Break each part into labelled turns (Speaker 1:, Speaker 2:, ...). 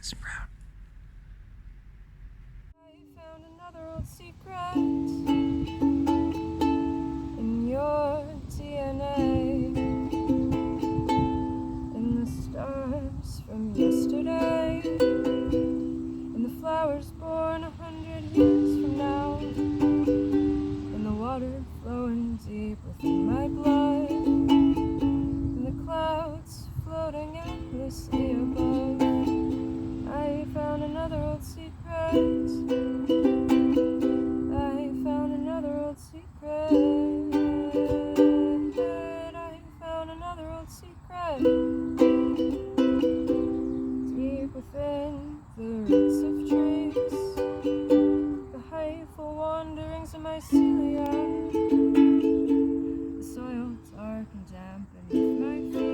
Speaker 1: sprout.
Speaker 2: I found another old secret in your DNA, in the stars from yesterday, in the flowers born 100 years from now, in the water flowing deep within my blood, in the clouds floating endlessly above. I found another old secret. I found another old secret. I found another old secret. Deep within the roots of trees, the hateful wanderings of my celiac, the soil dark and damp beneath my feet.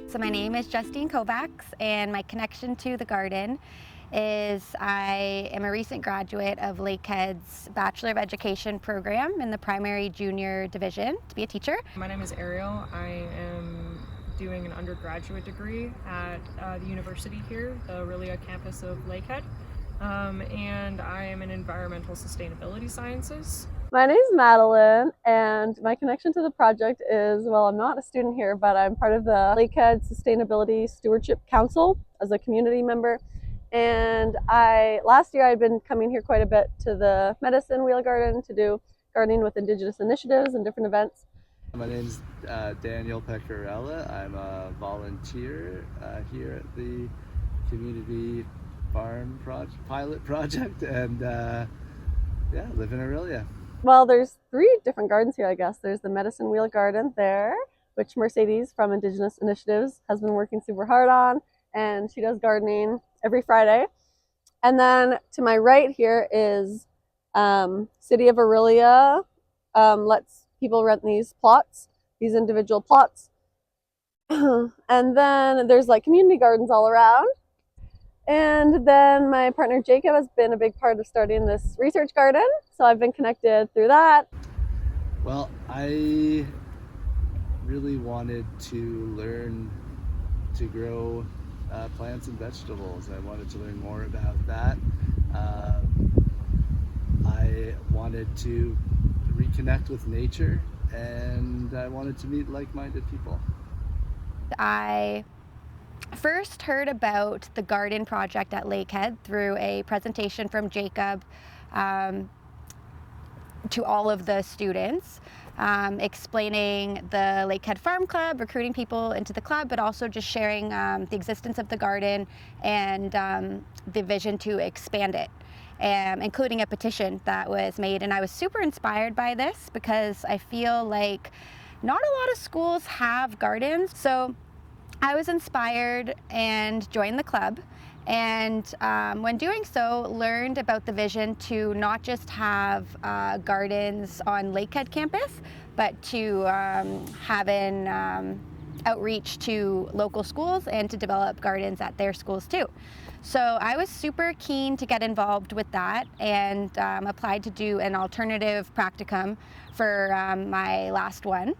Speaker 3: So my name is Justine Kovacs, and my connection to the garden is I am a recent graduate of Lakehead's Bachelor of Education program in the primary junior division to be a teacher.
Speaker 4: My name is Ariel. I am doing an undergraduate degree at the university here, the Orillia campus of Lakehead, and I am in environmental sustainability sciences.
Speaker 5: My name is Madeline, and my connection to the project is, well, I'm not a student here, but I'm part of the Lakehead Sustainability Stewardship Council as a community member. And last year I'd been coming here quite a bit to the Medicine Wheel Garden to do gardening with Indigenous initiatives and different events.
Speaker 6: My name's Daniel Pecorella. I'm a volunteer here at the Community Farm Pilot Project, and live in Orillia.
Speaker 5: Well, there's 3 different gardens here, I guess. There's the Medicine Wheel Garden there, which Mercedes from Indigenous Initiatives has been working super hard on, and she does gardening every Friday. And then to my right here is City of Orillia lets people rent these plots, these individual plots. And then there's like community gardens all around. And then my partner Jacob has been a big part of starting this research garden, so I've been connected through that.
Speaker 6: Well, I really wanted to learn to grow plants and vegetables. I wanted to learn more about that. I wanted to reconnect with nature, and I wanted to meet like-minded people.
Speaker 3: I first heard about the garden project at Lakehead through a presentation from Jacob to all of the students, explaining the Lakehead Farm Club, recruiting people into the club, but also just sharing the existence of the garden and the vision to expand it, including a petition that was made. And I was super inspired by this because I feel like not a lot of schools have gardens. So I was inspired and joined the club, and when doing so, learned about the vision to not just have gardens on Lakehead campus, but to have an outreach to local schools and to develop gardens at their schools too. So I was super keen to get involved with that, and applied to do an alternative practicum for my last one.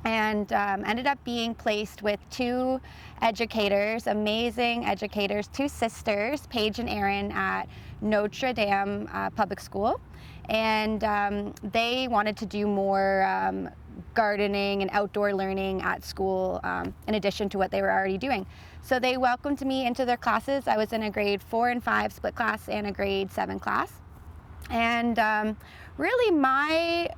Speaker 3: And ended up being placed with 2 educators, amazing educators, 2 sisters, Paige and Erin, at Notre Dame Public School. And they wanted to do more gardening and outdoor learning at school in addition to what they were already doing. So they welcomed me into their classes. I was in a grade 4 and 5 split class and a grade 7 class. And really my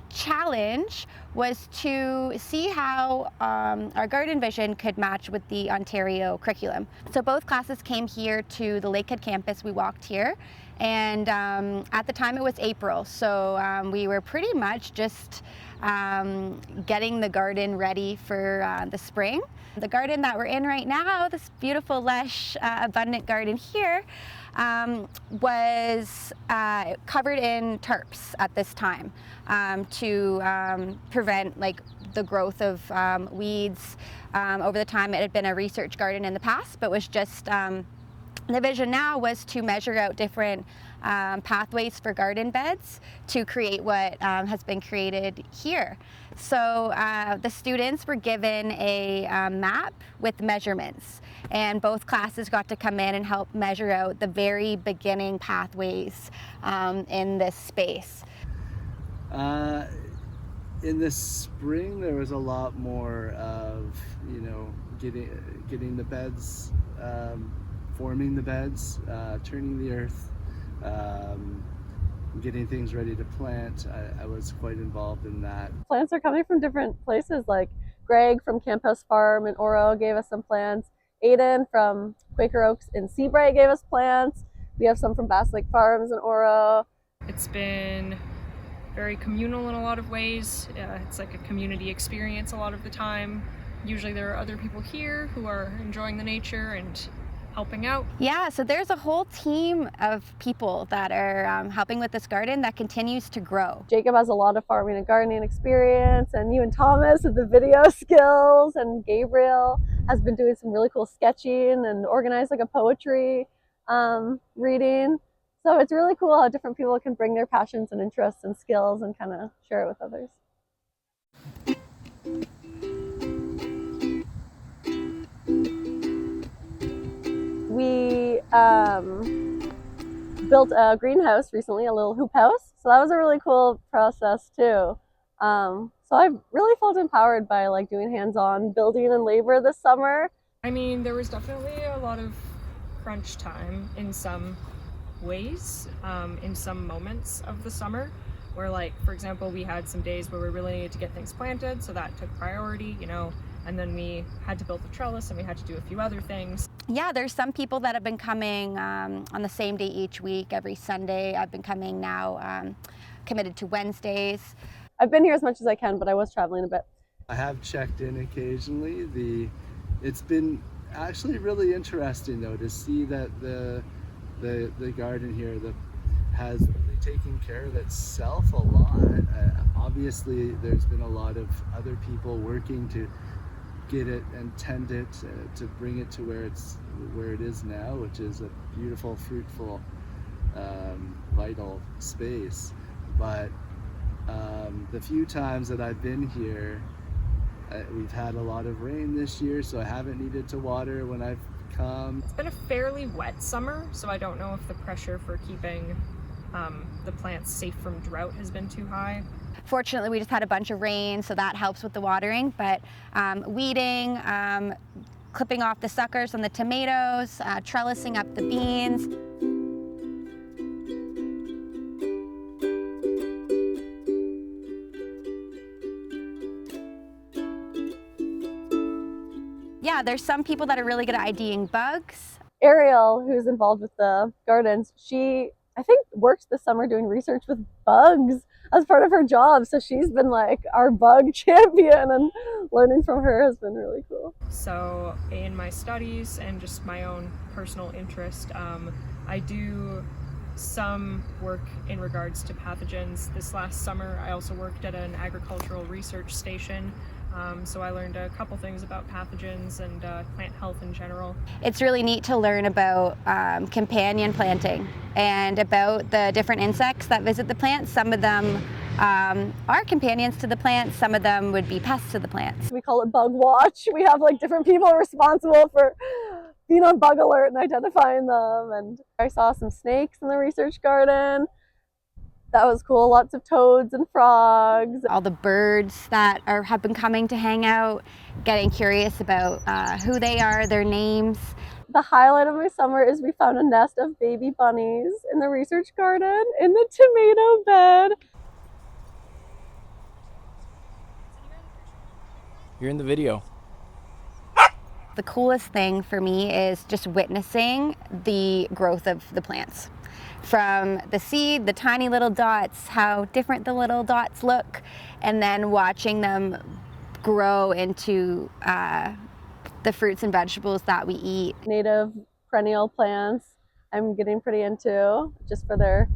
Speaker 3: challenge was to see how our garden vision could match with the Ontario curriculum. So both classes came here to the Lakehead campus. We walked here, and at the time it was April, so we were pretty much just getting the garden ready for the spring. The garden that we're in right now, this beautiful, lush, abundant garden here, was covered in tarps at this time to prevent the growth of weeds over the time. It had been a research garden in the past, but was just the vision now was to measure out different pathways for garden beds to create what has been created here. So the students were given a map with measurements, and both classes got to come in and help measure out the very beginning pathways in this space.
Speaker 6: In the spring, there was a lot more of, you know, getting the beds, forming the beds, turning the earth, getting things ready to plant. I was quite involved in that.
Speaker 5: Plants are coming from different places, like Greg from Campus Farm in Oro gave us some plants. Aiden from Quaker Oaks in Seabright gave us plants. We have some from Bass Lake Farms in Oro.
Speaker 4: It's been very communal in a lot of ways. It's like a community experience a lot of the time. Usually there are other people here who are enjoying the nature and helping out.
Speaker 3: Yeah, so there's a whole team of people that are helping with this garden that continues to grow.
Speaker 5: Jacob has a lot of farming and gardening experience, and you and Thomas with the video skills, and Gabriel has been doing some really cool sketching and organized like a poetry reading. So it's really cool how different people can bring their passions and interests and skills and kind of share it with others. We built a greenhouse recently, a little hoop house. So that was a really cool process too. So I've really felt empowered by like doing hands-on building and labor this summer.
Speaker 4: I mean, there was definitely a lot of crunch time in some ways, in some moments of the summer, where, like, for example, we had some days where we really needed to get things planted, so that took priority, you know, and then we had to build the trellis and we had to do a few other things.
Speaker 3: Yeah, there's some people that have been coming on the same day each week, every Sunday. I've been coming now, committed to Wednesdays.
Speaker 5: I've been here as much as I can, but I was traveling a bit.
Speaker 6: I have checked in occasionally. It's been actually really interesting though to see that the garden here has really taken care of itself a lot. Obviously, there's been a lot of other people working to get it and tend it to bring it to where it is now, which is a beautiful, fruitful, vital space. But the few times that I've been here, we've had a lot of rain this year, so I haven't needed to water when I've come.
Speaker 4: It's been a fairly wet summer, so I don't know if the pressure for keeping the plants safe from drought has been too high.
Speaker 3: Fortunately, we just had a bunch of rain, so that helps with the watering, but weeding, clipping off the suckers on the tomatoes, trellising up the beans. Yeah, there's some people that are really good at IDing bugs.
Speaker 5: Ariel, who's involved with the gardens, she, I think, works this summer doing research with bugs as part of her job. So she's been like our bug champion, and learning from her has been really cool.
Speaker 4: So in my studies and just my own personal interest, I do some work in regards to pathogens. This last summer, I also worked at an agricultural research station. So I learned a couple things about pathogens and plant health in general.
Speaker 3: It's really neat to learn about companion planting and about the different insects that visit the plants. Some of them are companions to the plants, some of them would be pests to the plants.
Speaker 5: We call it bug watch. We have like different people responsible for being on bug alert and identifying them. And I saw some snakes in the research garden. That was cool. Lots of toads and frogs.
Speaker 3: All the birds that have been coming to hang out, getting curious about who they are, their names.
Speaker 5: The highlight of my summer is we found a nest of baby bunnies in the research garden in the tomato bed.
Speaker 1: You're in the video.
Speaker 3: The coolest thing for me is just witnessing the growth of the plants. From the seed, the tiny little dots, how different the little dots look, and then watching them grow into the fruits and vegetables that we eat.
Speaker 5: Native perennial plants I'm getting pretty into, just for their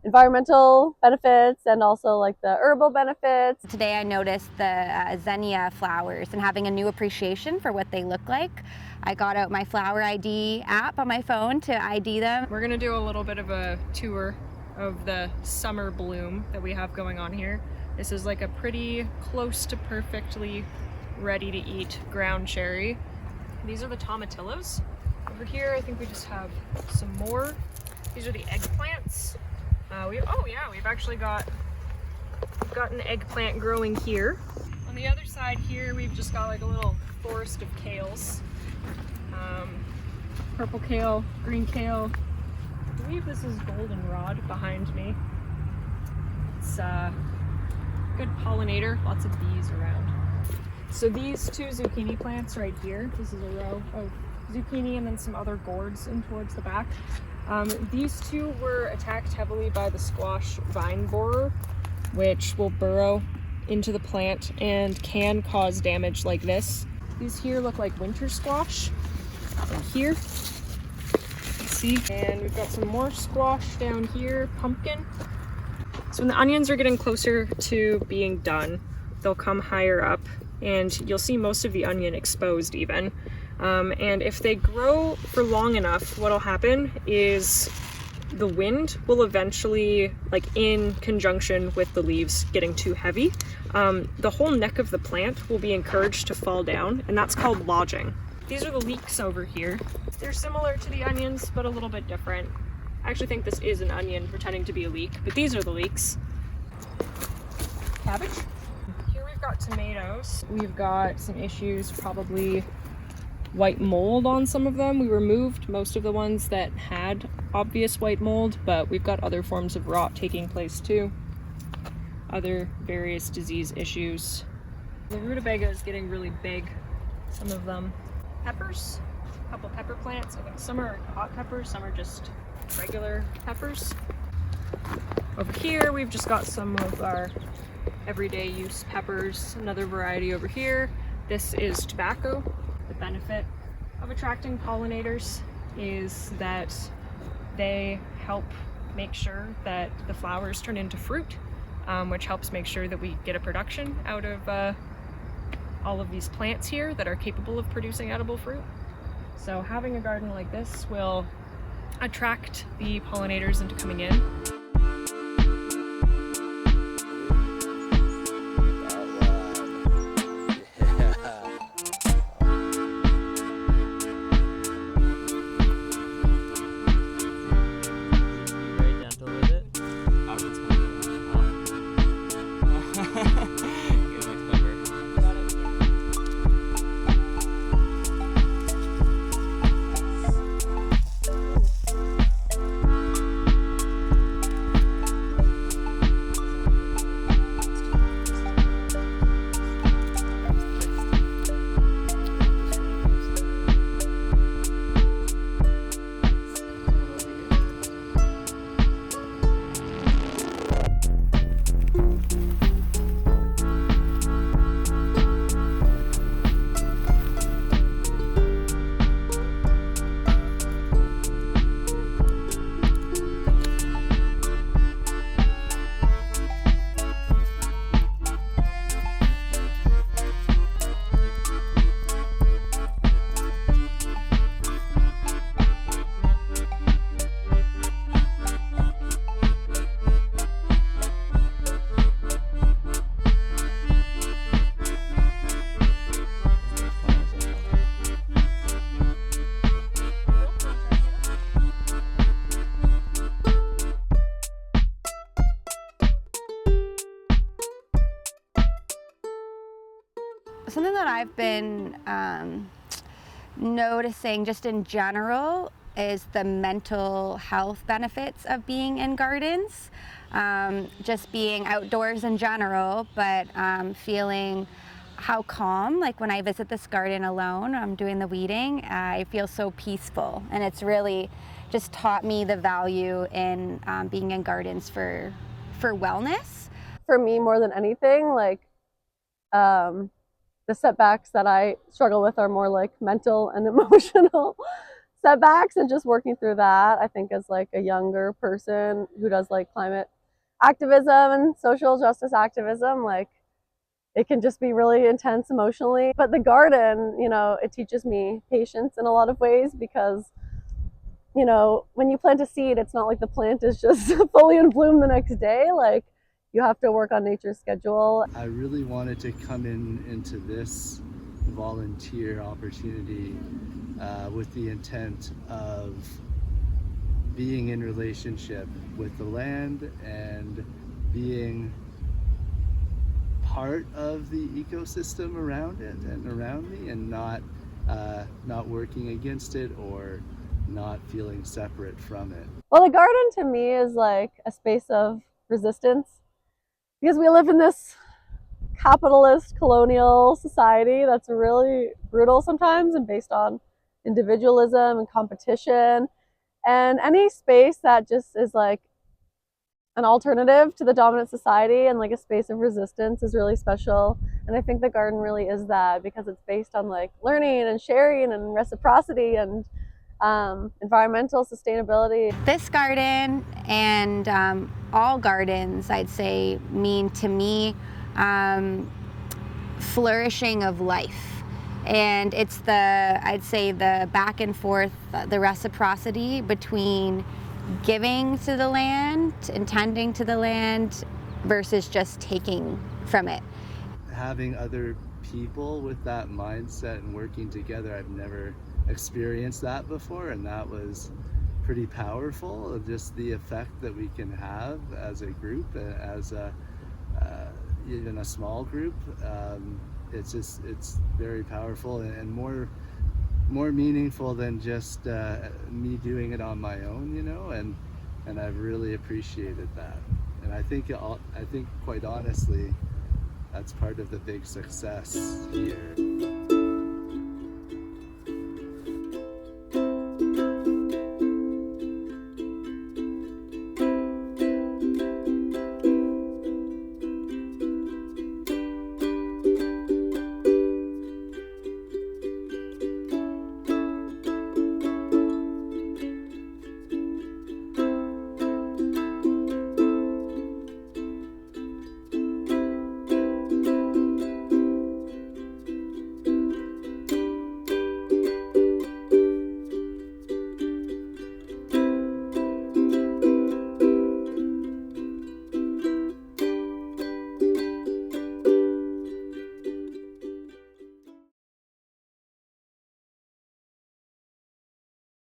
Speaker 5: environmental benefits and also like the herbal benefits.
Speaker 3: Today I noticed the zinnia flowers and having a new appreciation for what they look like. I got out my flower ID app on my phone to ID them.
Speaker 4: We're gonna do a little bit of a tour of the summer bloom that we have going on here. This is like a pretty close to perfectly ready to eat ground cherry. These are the tomatillos. Over here, I think we just have some more. These are the eggplants. We've actually got an eggplant growing here. On the other side here, we've just got like a little forest of kales. Purple kale, green kale. I believe this is goldenrod behind me. It's a good pollinator, lots of bees around. So these two zucchini plants right here, this is a row of zucchini and then some other gourds in towards the back. These two were attacked heavily by the squash vine borer, which will burrow into the plant and can cause damage like this. These here look like winter squash. And here, see, and we've got some more squash down here, pumpkin. So when the onions are getting closer to being done, they'll come higher up and you'll see most of the onion exposed even. And if they grow for long enough, what'll happen is the wind will eventually, like in conjunction with the leaves getting too heavy, the whole neck of the plant will be encouraged to fall down, and that's called lodging. These are the leeks over here. They're similar to the onions, but a little bit different. I actually think this is an onion pretending to be a leek, but these are the leeks. Cabbage. Here we've got tomatoes. We've got some issues, probably white mold on some of them. We removed most of the ones that had obvious white mold, but we've got other forms of rot taking place too. Other various disease issues. The rutabaga is getting really big, some of them. Peppers, a couple pepper plants. Some are hot peppers, some are just regular peppers. Over here, we've just got some of our everyday use peppers. Another variety over here. This is tobacco. The benefit of attracting pollinators is that they help make sure that the flowers turn into fruit, which helps make sure that we get a production out of all of these plants here that are capable of producing edible fruit. So having a garden like this will attract the pollinators into coming in.
Speaker 3: Something that I've been noticing just in general is the mental health benefits of being in gardens. Just being outdoors in general, but feeling how calm, like when I visit this garden alone, I'm doing the weeding, I feel so peaceful, and it's really just taught me the value in being in gardens for wellness.
Speaker 5: For me, more than anything, like the setbacks that I struggle with are more like mental and emotional. setbacks and just working through that. I think as like a younger person who does like climate activism and social justice activism, like it can just be really intense emotionally. But the garden, you know, it teaches me patience in a lot of ways because, you know, when you plant a seed, it's not like the plant is just fully in bloom the next day. Like you have to work on nature's schedule.
Speaker 6: I really wanted to come into this volunteer opportunity with the intent of being in relationship with the land and being part of the ecosystem around it and around me, and not working against it or not feeling separate from it.
Speaker 5: Well, the garden to me is like a space of resistance because we live in this capitalist colonial society that's really brutal sometimes and based on individualism and competition. And any space that just is like an alternative to the dominant society and like a space of resistance is really special. And I think the garden really is that because it's based on like learning and sharing and reciprocity and environmental sustainability.
Speaker 3: This garden and all gardens, I'd say, mean to me flourishing of life. And it's I'd say the back and forth, the reciprocity between giving to the land and tending to the land versus just taking from it.
Speaker 6: Having other people with that mindset and working together, I've never experienced that before, and that was pretty powerful. Just the effect that we can have as a group, as even a small group. It's very powerful and more meaningful than just me doing it on my own, you know, and I've really appreciated that. And I think quite honestly, that's part of the big success here.